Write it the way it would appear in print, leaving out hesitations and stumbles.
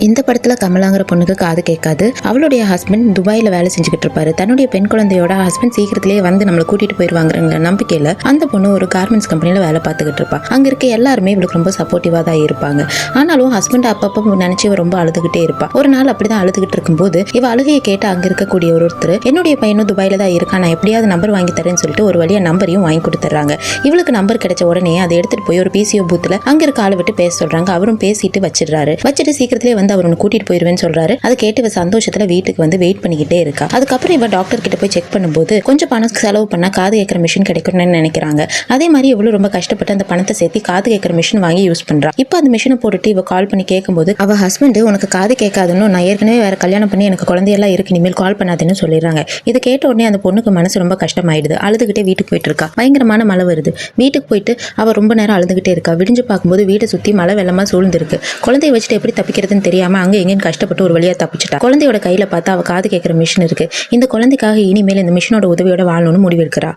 இந்த படத்துல கமலாங்கிற பொண்ணுக்கு காது கேட்காது. அவளுடைய ஹஸ்பண்ட் துபாயில வேலை செஞ்சுக்கிட்டு இருப்பாரு. தன்னுடைய பெண் குழந்தையோட ஹஸ்பண்ட் சீக்கிரத்திலேயே வந்து நம்மளை கூட்டிட்டு போயிருவாங்கிற நம்பிக்கையில அந்த பொண்ணு ஒரு கார்மெண்ட்ஸ் கம்பெனில வேலை பார்த்துக்கிட்டு இருப்பா. அங்க இருக்க எல்லாருமே இவளுக்கு ரொம்ப சப்போர்ட்டிவா தான் இருப்பாங்க. ஆனாலும் ஹஸ்பண்ட் அப்பப்போ நினைச்சு இவ ரொம்ப அழுதுகிட்டே இருப்பா. ஒரு நாள் அப்படிதான் அழுதுகிட்டு இருக்கும்போது இவ அழுகையை கேட்டு அங்க இருக்கக்கூடிய ஒருத்தர், என்னுடைய பையனும் துபாயில தான் இருக்கா, நான் எப்படியாவது நம்பர் வாங்கி தரேன்னு சொல்லிட்டு ஒரு வழியா நம்பரையும் வாங்கி கொடுத்துறாங்க. இவளுக்கு நம்பர் கிடைச்ச உடனே அதை எடுத்துட்டு போய் ஒரு பிசிஓ பூத்துல அங்க இருக்க ஆளை விட்டு பேச சொல்றாங்க. அவரும் பேசிட்டு வச்சிட்டு சீக்கிரத்திலே வந்து அவரை கூட்டிட்டு போயிருவேன்னு சொல்றாரு. அதை கேட்டு இவ சந்தோஷத்துல வீட்டுக்கு வந்து வெயிட் பண்ணிக்கிட்டே இருக்கா. அதுக்கப்புறம் இவ டாக்டர் கிட்ட போய் செக் பண்ணும்போது கொஞ்சம் பணம் செலவு பண்ணா காது கேட்கிற மிஷின் கிடைக்கும்னு நினைக்கிறாங்க. அதே மாதிரி இவ்வளவு ரொம்ப கஷ்டப்பட்டு அந்த பணத்தை சேர்த்து காது கேட்கிற மிஷின் வாங்கி யூஸ் பண்றா. இப்போ அந்த மிஷினை போட்டுட்டு இவ கால் பண்ணி கேட்கும்போது அவ ஹஸ்பண்ட், உனக்கு காது கேட்காதுன்னு, நான் ஏற்கனவே வேற கல்யாணம் பண்ணி எனக்கு குழந்தையெல்லாம் இருக்கு, இனிமேல் கால் பண்ணாதுன்னு சொல்லிடுறாங்க. இதை கேட்ட உடனே அந்த பொண்ணுக்கு மனசு ரொம்ப கஷ்டமாயிடுது. அழுதுகிட்டே வீட்டுக்கு போயிட்டு இருக்கா. பயங்கரமான மழை வருது. வீட்டுக்கு போயிட்டு அவ ரொம்ப நேரம் அழுதுகிட்டே இருக்கா. விடிஞ்சு பார்க்கும்போது வீட்டை சுத்தி மழை வெள்ளமா சூழ்ந்திருக்கு. குழந்தைய வச்சுட்டு எப்படி தப்பிக்கிறதுன்னு தெரியாம அங்க எங்கேயும் கஷ்டப்பட்டு ஒரு வழியா தப்பிச்சுட்டா. குழந்தையோட கையில பார்த்தா அவ காது கேட்கிற மிஷின் இருக்கு. இந்த குழந்தைக்காக இனிமேல் இந்த மிஷினோட உதவியோட வாழணும்னு முடிவெடுக்கிறா.